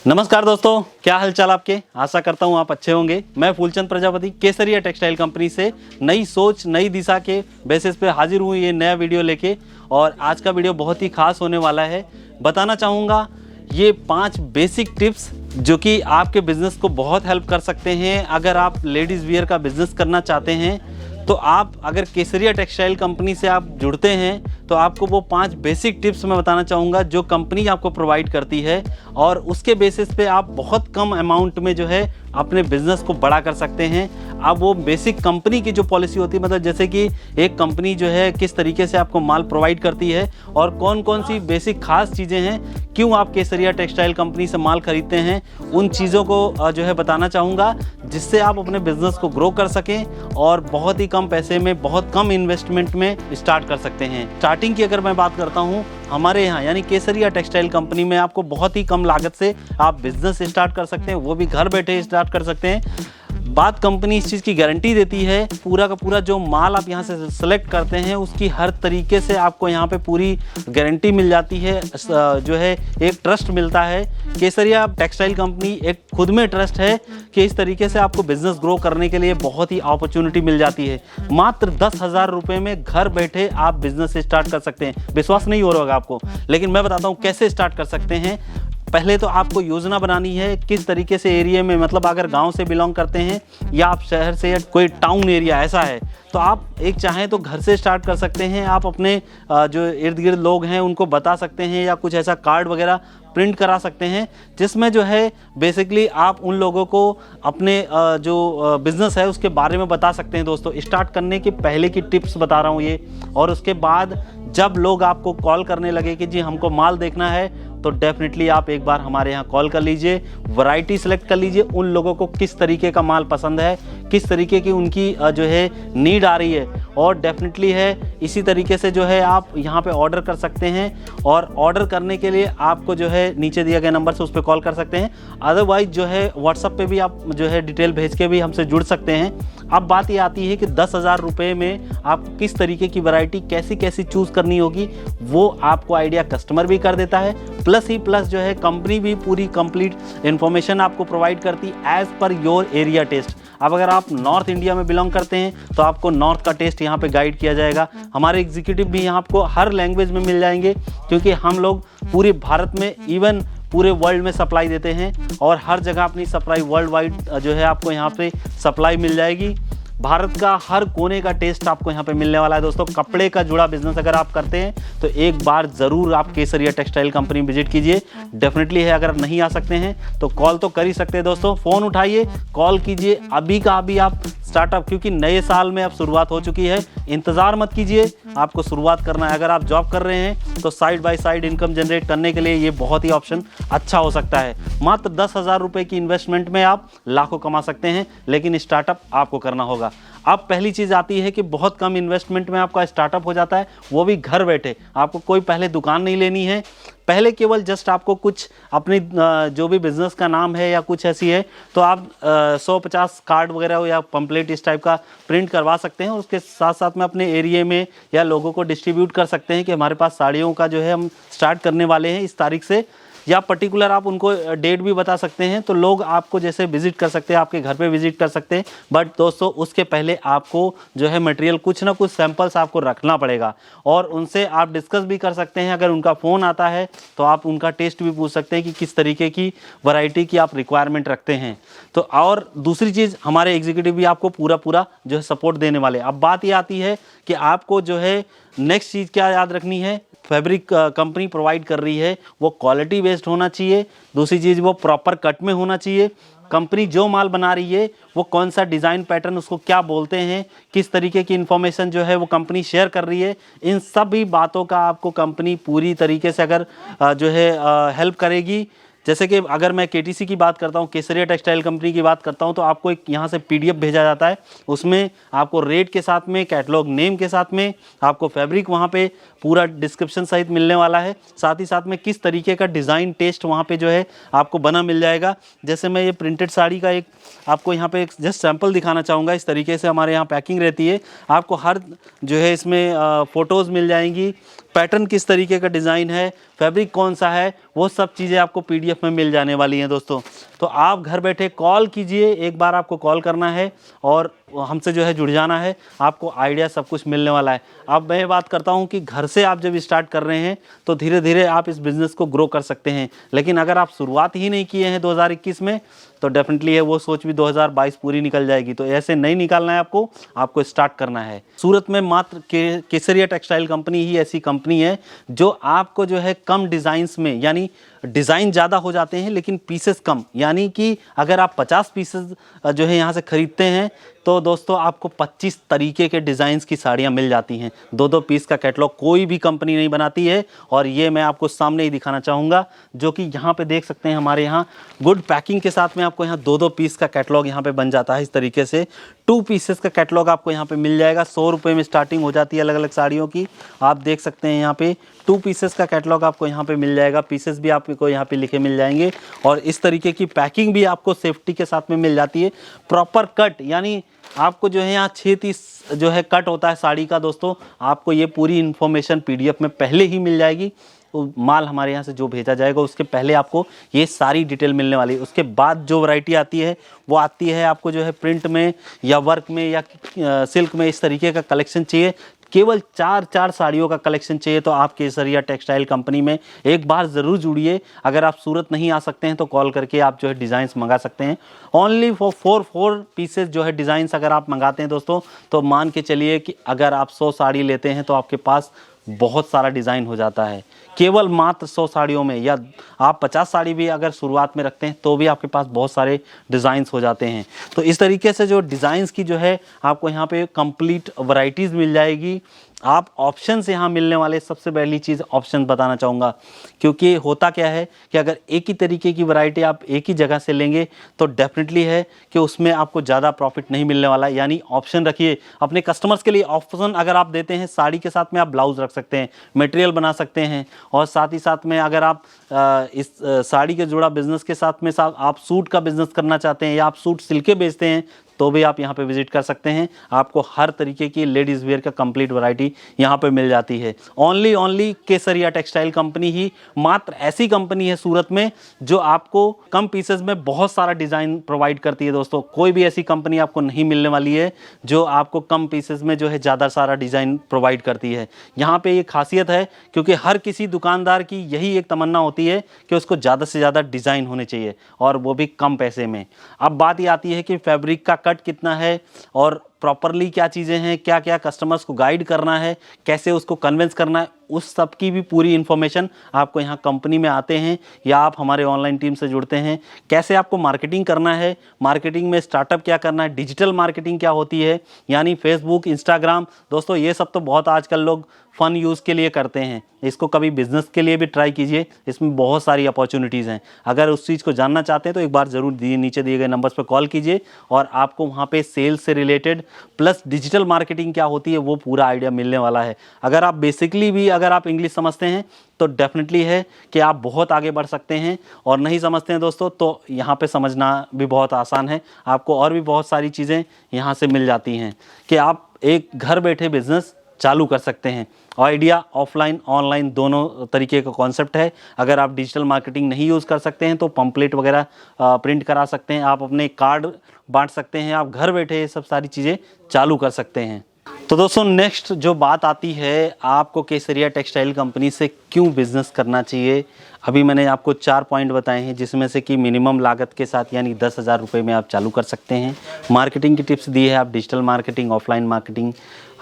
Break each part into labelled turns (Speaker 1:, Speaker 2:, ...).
Speaker 1: नमस्कार दोस्तों, क्या हालचाल आपके। आशा करता हूँ आप अच्छे होंगे। मैं फूलचंद प्रजापति केसरिया टेक्सटाइल कंपनी से नई सोच नई दिशा के बेसिस पे हाजिर हूँ ये नया वीडियो लेके। और आज का वीडियो बहुत ही खास होने वाला है। बताना चाहूँगा ये 5 बेसिक टिप्स जो कि आपके बिजनेस को बहुत हेल्प कर सकते हैं। अगर आप लेडीज़ वियर का बिजनेस करना चाहते हैं तो आप अगर केसरिया टेक्सटाइल कंपनी से आप जुड़ते हैं तो आपको वो 5 बेसिक टिप्स मैं बताना चाहूँगा जो कंपनी आपको प्रोवाइड करती है। और उसके बेसिस पे आप बहुत कम अमाउंट में जो है अपने बिजनेस को बड़ा कर सकते हैं। अब वो बेसिक कंपनी की जो पॉलिसी होती है, मतलब जैसे कि एक कंपनी जो है किस तरीके से आपको माल प्रोवाइड करती है और कौन कौन सी बेसिक खास चीज़ें हैं, क्यों आप केसरिया टेक्सटाइल कंपनी से माल खरीदते हैं, उन चीज़ों को जो है बताना चाहूँगा जिससे आप अपने बिजनेस को ग्रो कर सकें और बहुत ही कम पैसे में बहुत कम इन्वेस्टमेंट में स्टार्ट कर सकते हैं। स्टार्टिंग की अगर मैं बात करता हूँ, हमारे यहाँ यानी केसरिया टेक्सटाइल कंपनी में आपको बहुत ही कम लागत से आप बिजनेस स्टार्ट कर सकते हैं, वो भी घर बैठे स्टार्ट कर सकते हैं। बात कंपनी इस चीज़ की गारंटी देती है, पूरा का पूरा जो माल आप यहाँ से सेलेक्ट करते हैं उसकी हर तरीके से आपको यहाँ पे पूरी गारंटी मिल जाती है। जो है एक ट्रस्ट मिलता है। केसरिया टेक्सटाइल कंपनी एक खुद में ट्रस्ट है कि इस तरीके से आपको बिजनेस ग्रो करने के लिए बहुत ही अपॉर्चुनिटी मिल जाती है। मात्र 10,000 रुपये में घर बैठे आप बिजनेस स्टार्ट कर सकते हैं। विश्वास नहीं हो रहा होगा आपको, लेकिन मैं बताता हूँ कैसे स्टार्ट कर सकते हैं। पहले तो आपको योजना बनानी है किस तरीके से एरिया में, मतलब अगर गांव से बिलोंग करते हैं या आप शहर से या कोई टाउन एरिया ऐसा है तो आप एक चाहें तो घर से स्टार्ट कर सकते हैं। आप अपने जो इर्द गिर्द लोग हैं उनको बता सकते हैं या कुछ ऐसा कार्ड वगैरह प्रिंट करा सकते हैं जिसमें जो है बेसिकली आप उन लोगों को अपने जो बिज़नेस है उसके बारे में बता सकते हैं। दोस्तों, स्टार्ट करने के पहले की टिप्स बता रहा हूँ ये। और उसके बाद जब लोग आपको कॉल करने लगे कि जी हमको माल देखना है तो डेफिनेटली आप एक बार हमारे यहाँ कॉल कर लीजिए, वैरायटी सेलेक्ट कर लीजिए, उन लोगों को किस तरीके का माल पसंद है, किस तरीके की उनकी जो है नीड आ रही है, और डेफिनेटली है इसी तरीके से जो है आप यहाँ पे ऑर्डर कर सकते हैं। और ऑर्डर करने के लिए आपको जो है नीचे दिया गया नंबर से उस पर कॉल कर सकते हैं। अदरवाइज जो है व्हाट्सएप पे भी आप जो है डिटेल भेज के भी हमसे जुड़ सकते हैं। अब बात ये आती है कि 10,000 रुपये में आप किस तरीके की वैरायटी कैसी कैसी चूज़ करनी होगी, वो आपको आइडिया कस्टमर भी कर देता है। प्लस ही प्लस जो है कंपनी भी पूरी कंप्लीट इन्फॉर्मेशन आपको प्रोवाइड करती है as per your area test. अब अगर आप नॉर्थ इंडिया में बिलोंग करते हैं तो आपको नॉर्थ का टेस्ट यहाँ पे गाइड किया जाएगा। हमारे एग्जीक्यूटिव भी यहाँ आपको हर लैंग्वेज में मिल जाएंगे, क्योंकि हम लोग पूरे भारत में इवन पूरे वर्ल्ड में सप्लाई देते हैं और हर जगह अपनी सप्लाई वर्ल्ड वाइड जो है आपको यहाँ पे सप्लाई मिल जाएगी। भारत का हर कोने का टेस्ट आपको यहाँ पे मिलने वाला है। दोस्तों, कपड़े का जुड़ा बिजनेस अगर आप करते हैं तो एक बार ज़रूर आप केसरिया टेक्सटाइल कंपनी विजिट कीजिए। डेफिनेटली है, अगर नहीं आ सकते हैं तो कॉल तो कर ही सकते हैं। दोस्तों, फ़ोन उठाइए, कॉल कीजिए अभी का अभी आप स्टार्टअप, क्योंकि नए साल में अब शुरुआत हो चुकी है। इंतज़ार मत कीजिए, आपको शुरुआत करना है। अगर आप जॉब कर रहे हैं तो side by side income generate करने के लिए ये बहुत ही ऑप्शन अच्छा हो सकता है। मात्र 10,000 रुपये की इन्वेस्टमेंट में आप लाखों कमा सकते हैं, लेकिन स्टार्टअप आपको करना होगा। अब पहली चीज़ आती है कि बहुत कम इन्वेस्टमेंट में आपका स्टार्टअप हो जाता है, वो भी घर बैठे। आपको कोई पहले दुकान नहीं लेनी है, पहले केवल जस्ट आपको कुछ अपनी जो भी बिज़नेस का नाम है या कुछ ऐसी है तो आप 100-50 कार्ड वगैरह या पम्पलेट इस टाइप का प्रिंट करवा सकते हैं। उसके साथ साथ में अपने एरिया में या लोगों को डिस्ट्रीब्यूट कर सकते हैं कि हमारे पास साड़ियों का जो है हम स्टार्ट करने वाले हैं इस तारीख से, या पर्टिकुलर आप उनको डेट भी बता सकते हैं तो लोग आपको जैसे विजिट कर सकते हैं, आपके घर पे विजिट कर सकते हैं। बट दोस्तों, उसके पहले आपको जो है मटेरियल कुछ ना कुछ सैंपल्स आपको रखना पड़ेगा और उनसे आप डिस्कस भी कर सकते हैं। अगर उनका फ़ोन आता है तो आप उनका टेस्ट भी पूछ सकते हैं कि किस तरीके की वैरायटी की आप रिक्वायरमेंट रखते हैं। तो और दूसरी चीज़, हमारे एग्जीक्यूटिव भी आपको पूरा जो है सपोर्ट देने वाले। अब बात ये आती है कि आपको जो है नेक्स्ट चीज़ क्या याद रखनी है। फैब्रिक कंपनी प्रोवाइड कर रही है वो क्वालिटी बेस्ड होना चाहिए। दूसरी चीज़, वो प्रॉपर कट में होना चाहिए। कंपनी जो माल बना रही है वो कौन सा डिज़ाइन पैटर्न उसको क्या बोलते हैं, किस तरीके की इन्फॉर्मेशन जो है वो कंपनी शेयर कर रही है, इन सभी बातों का आपको कंपनी पूरी तरीके से अगर जो है हेल्प करेगी। जैसे कि अगर मैं केटीसी की बात करता हूँ, केसरिया टेक्सटाइल कंपनी की बात करता हूँ, तो आपको एक यहाँ से पीडीएफ भेजा जाता है। उसमें आपको रेट के साथ में, कैटलॉग नेम के साथ में आपको फैब्रिक वहाँ पे पूरा डिस्क्रिप्शन सहित मिलने वाला है। साथ ही साथ में किस तरीके का डिज़ाइन टेस्ट वहाँ पे जो है आपको बना मिल जाएगा। जैसे मैं ये प्रिंटेड साड़ी का एक आपको यहाँ पे एक जस्ट सैंपल दिखाना चाहूँगा। इस तरीके से हमारे यहाँ पैकिंग रहती है। आपको हर जो है इसमें फ़ोटोज़ मिल जाएंगी, पैटर्न किस तरीके का डिज़ाइन है, फैब्रिक कौन सा है, वो सब चीज़ें आपको PDF में मिल जाने वाली हैं दोस्तों। तो आप घर बैठे कॉल कीजिए, एक बार आपको कॉल करना है और हमसे जो है जुड़ जाना है, आपको आइडिया सब कुछ मिलने वाला है। अब मैं बात करता हूं कि घर से आप जब स्टार्ट कर रहे हैं तो धीरे धीरे आप इस बिज़नेस को ग्रो कर सकते हैं, लेकिन अगर आप शुरुआत ही नहीं किए हैं 2021 में तो डेफिनेटली है वो सोच भी 2022 पूरी निकल जाएगी। तो ऐसे नहीं निकालना है, आपको स्टार्ट करना है। सूरत में मात्र केसरिया टेक्सटाइल कंपनी ही ऐसी कंपनी है जो आपको जो है कम डिज़ाइंस में, यानी डिज़ाइन ज़्यादा हो जाते हैं लेकिन पीसेस कम, यानी कि अगर आप 50 पीसेस जो है यहाँ से ख़रीदते हैं तो दोस्तों आपको 25 तरीके के डिज़ाइंस की साड़ियाँ मिल जाती हैं। 2-2 पीस का कैटलॉग कोई भी कंपनी नहीं बनाती है, और ये मैं आपको सामने ही दिखाना चाहूँगा, जो कि यहाँ पे देख सकते हैं हमारे यहाँ गुड पैकिंग के साथ में आपको यहाँ 2-2 पीस का कैटलॉग यहाँ पे बन जाता है। इस तरीके से 2 पीसेस का कैटलॉग आपको यहाँ पे मिल जाएगा। 100 रुपये में स्टार्टिंग हो जाती है अलग अलग साड़ियों की। आप देख सकते हैं यहाँ पे 2 पीसेस का कैटलॉग आपको यहाँ पे मिल जाएगा। पीसेस भी आपको यहाँ पे लिखे मिल जाएंगे, और इस तरीके की पैकिंग भी आपको सेफ्टी के साथ में मिल जाती है। प्रॉपर कट, यानी आपको जो है यहाँ 6-30 जो है कट होता है साड़ी का दोस्तों, आपको ये पूरी इन्फॉर्मेशन PDF में पहले ही मिल जाएगी। माल हमारे यहाँ से जो भेजा जाएगा उसके पहले आपको ये सारी डिटेल मिलने वाली है। उसके बाद जो वैरायटी आती है वो आती है आपको जो है प्रिंट में या वर्क में या सिल्क में, इस तरीके का कलेक्शन चाहिए। केवल 4 साड़ियों का कलेक्शन चाहिए तो आप केसरिया टेक्सटाइल कंपनी में एक बार ज़रूर जुड़िए। अगर आप सूरत नहीं आ सकते हैं तो कॉल करके आप जो है डिज़ाइंस मंगा सकते हैं। ओनली फॉर 4 पीसेस जो है डिज़ाइंस अगर आप मंगाते हैं दोस्तों, तो मान के चलिए कि अगर आप 100 साड़ी लेते हैं तो आपके पास बहुत सारा डिज़ाइन हो जाता है केवल मात्र 100 साड़ियों में। या आप 50 साड़ी भी अगर शुरुआत में रखते हैं तो भी आपके पास बहुत सारे डिज़ाइंस हो जाते हैं। तो इस तरीके से जो डिज़ाइंस की जो है आपको यहाँ पे कंप्लीट वैरायटीज़ मिल जाएगी। आप ऑप्शंस यहाँ मिलने वाले, सबसे पहली चीज़ ऑप्शन बताना चाहूँगा, क्योंकि होता क्या है कि अगर एक ही तरीके की वैरायटी आप एक ही जगह से लेंगे तो डेफिनेटली है कि उसमें आपको ज़्यादा प्रॉफिट नहीं मिलने वाला है। यानी ऑप्शन रखिए अपने कस्टमर्स के लिए। ऑप्शन अगर आप देते हैं, साड़ी के साथ में आप ब्लाउज रख सकते हैं, मटेरियल बना सकते हैं, और साथ ही साथ में अगर आप इस साड़ी के जुड़ा बिज़नेस के साथ में आप सूट का बिज़नेस करना चाहते हैं या आप सूट सिल के बेचते हैं तो भी आप यहाँ पे विजिट कर सकते हैं। आपको हर तरीके की लेडीज़ वेयर का कंप्लीट वैरायटी यहाँ पे मिल जाती है। ओनली केसरिया टेक्सटाइल कंपनी ही मात्र ऐसी कंपनी है सूरत में जो आपको कम पीसेस में बहुत सारा डिज़ाइन प्रोवाइड करती है दोस्तों। कोई भी ऐसी कंपनी आपको नहीं मिलने वाली है जो आपको कम पीसेस में जो है ज़्यादा सारा डिज़ाइन प्रोवाइड करती है। यहाँ पर ये खासियत है क्योंकि हर किसी दुकानदार की यही एक तमन्ना होती है कि उसको ज़्यादा से ज़्यादा डिज़ाइन होने चाहिए, और वो भी कम पैसे में। अब बात ये आती है कि फैब्रिक का कट कितना है और प्रॉपरली क्या चीज़ें हैं, क्या क्या कस्टमर्स को गाइड करना है, कैसे उसको कन्विंस करना है, उस सब की भी पूरी इन्फॉर्मेशन आपको यहाँ कंपनी में आते हैं या आप हमारे ऑनलाइन टीम से जुड़ते हैं। कैसे आपको मार्केटिंग करना है, मार्केटिंग में स्टार्टअप क्या करना है, डिजिटल मार्केटिंग क्या होती है, यानी फेसबुक, इंस्टाग्राम। दोस्तों ये सब तो बहुत आजकल लोग फ़न यूज़ के लिए करते हैं, इसको कभी बिज़नेस के लिए भी ट्राई कीजिए। इसमें बहुत सारी अपॉर्चुनिटीज़ हैं। अगर उस चीज़ को जानना चाहते हैं तो एक बार ज़रूर नीचे दिए गए नंबर्स पर कॉल कीजिए, और आपको वहाँ पे सेल्स से रिलेटेड प्लस डिजिटल मार्केटिंग क्या होती है वो पूरा आइडिया मिलने वाला है। अगर आप बेसिकली भी अगर आप इंग्लिश समझते हैं तो डेफिनेटली है कि आप बहुत आगे बढ़ सकते हैं, और नहीं समझते हैं दोस्तों तो यहाँ पे समझना भी बहुत आसान है। आपको और भी बहुत सारी चीज़ें यहाँ से मिल जाती हैं कि आप एक घर बैठे बिज़नेस चालू कर सकते हैं। आइडिया ऑफलाइन ऑनलाइन दोनों तरीके का कॉन्सेप्ट है। अगर आप डिजिटल मार्केटिंग नहीं यूज़ कर सकते हैं तो पम्पलेट वगैरह प्रिंट करा सकते हैं, आप अपने कार्ड बांट सकते हैं, आप घर बैठे ये सब सारी चीज़ें चालू कर सकते हैं। तो दोस्तों नेक्स्ट जो बात आती है, आपको केसरिया टेक्सटाइल कंपनी से क्यों बिज़नेस करना चाहिए। अभी मैंने आपको 4 पॉइंट बताए हैं, जिसमें से कि मिनिमम लागत के साथ यानी 10,000 रुपये में आप चालू कर सकते हैं। मार्केटिंग की टिप्स दी है, आप डिजिटल मार्केटिंग, ऑफलाइन मार्केटिंग,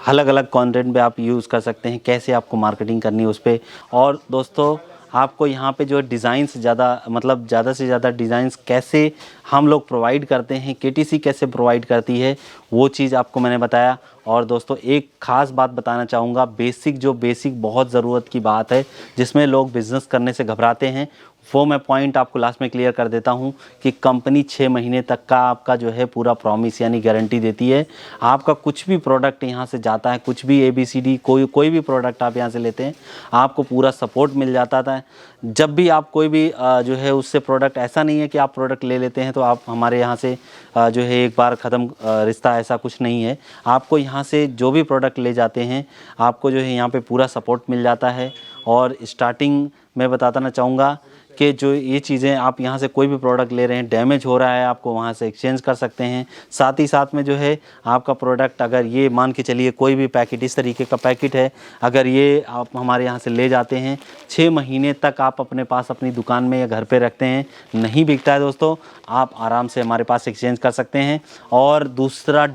Speaker 1: अलग अलग कंटेंट पे आप यूज़ कर सकते हैं, कैसे आपको मार्केटिंग करनी है उस पर। और दोस्तों आपको यहाँ पे जो डिज़ाइंस ज़्यादा से ज़्यादा डिज़ाइंस कैसे हम लोग प्रोवाइड करते हैं, KTC कैसे प्रोवाइड करती है, वो चीज़ आपको मैंने बताया। और दोस्तों एक ख़ास बात बताना चाहूँगा, बेसिक बहुत ज़रूरत की बात है जिसमें लोग बिज़नेस करने से घबराते हैं, वो मैं पॉइंट आपको लास्ट में क्लियर कर देता हूँ कि कंपनी 6 महीने तक का आपका जो है पूरा प्रॉमिस यानी गारंटी देती है। आपका कुछ भी प्रोडक्ट यहाँ से जाता है, कुछ भी ABCD कोई भी प्रोडक्ट आप यहाँ से लेते हैं, आपको पूरा सपोर्ट मिल जाता था। जब भी आप कोई भी जो है उससे प्रोडक्ट, ऐसा नहीं है कि आप प्रोडक्ट ले लेते हैं तो आप हमारे यहाँ से जो है एक बार ख़त्म रिश्ता, ऐसा कुछ नहीं है। आपको यहाँ से जो भी प्रोडक्ट ले जाते हैं आपको जो है यहाँ पे पूरा सपोर्ट मिल जाता है। और स्टार्टिंग में बताना चाहूँगा कि जो ये चीज़ें आप यहाँ से कोई भी प्रोडक्ट ले रहे हैं, डैमेज हो रहा है, आपको वहाँ से एक्सचेंज कर सकते हैं। साथ ही साथ में जो है आपका प्रोडक्ट, अगर ये मान के चलिए कोई भी पैकेट, इस तरीके का पैकेट है, अगर ये आप हमारे यहाँ से ले जाते हैं, 6 महीने तक आप अपने पास अपनी दुकान में या घर पे रखते हैं, नहीं बिकता है दोस्तों, आप आराम से हमारे पास एक्सचेंज कर सकते हैं। और दूसरा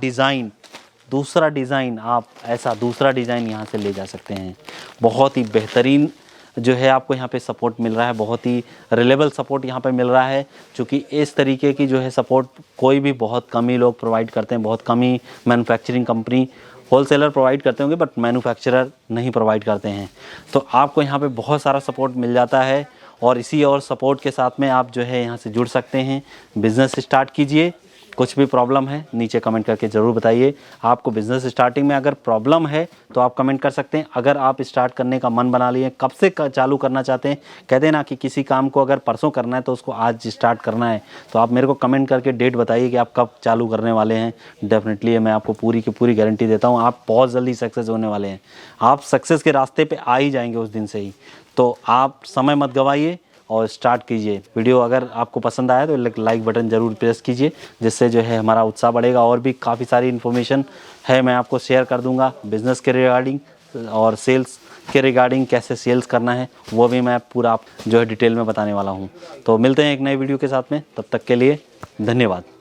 Speaker 1: डिज़ाइन आप ऐसा दूसरा डिज़ाइन यहाँ से ले जा सकते हैं। बहुत ही बेहतरीन जो है आपको यहाँ पे सपोर्ट मिल रहा है, बहुत ही रिलेबल सपोर्ट यहाँ पे मिल रहा है। क्योंकि इस तरीके की जो है सपोर्ट कोई भी बहुत कम ही लोग प्रोवाइड करते हैं, बहुत कम ही मैन्युफैक्चरिंग कंपनी, होलसेलर प्रोवाइड करते होंगे, बट मैन्युफैक्चरर नहीं प्रोवाइड करते हैं। तो आपको यहाँ पे बहुत सारा सपोर्ट मिल जाता है। और इसी और सपोर्ट के साथ में आप जो है यहाँ से जुड़ सकते हैं, बिज़नेस स्टार्ट कीजिए। कुछ भी प्रॉब्लम है नीचे कमेंट करके ज़रूर बताइए। आपको बिज़नेस स्टार्टिंग में अगर प्रॉब्लम है तो आप कमेंट कर सकते हैं। अगर आप स्टार्ट करने का मन बना लिए, कब से चालू करना चाहते हैं, कहते हैं ना कि किसी काम को अगर परसों करना है तो उसको आज स्टार्ट करना है, तो आप मेरे को कमेंट करके डेट बताइए कि आप कब चालू करने वाले हैं। डेफिनेटली मैं आपको पूरी की पूरी गारंटी देता हूँ, आप बहुत जल्दी सक्सेस होने वाले हैं। आप सक्सेस के रास्ते पर आ ही जाएंगे उस दिन से ही। तो आप समय मत गवाइए और स्टार्ट कीजिए। वीडियो अगर आपको पसंद आया तो लाइक बटन ज़रूर प्रेस कीजिए, जिससे जो है हमारा उत्साह बढ़ेगा। और भी काफ़ी सारी इन्फॉर्मेशन है, मैं आपको शेयर कर दूंगा बिज़नेस के रिगार्डिंग और सेल्स के रिगार्डिंग, कैसे सेल्स करना है वो भी मैं पूरा जो है डिटेल में बताने वाला हूँ। तो मिलते हैं एक नए वीडियो के साथ में, तब तक के लिए धन्यवाद।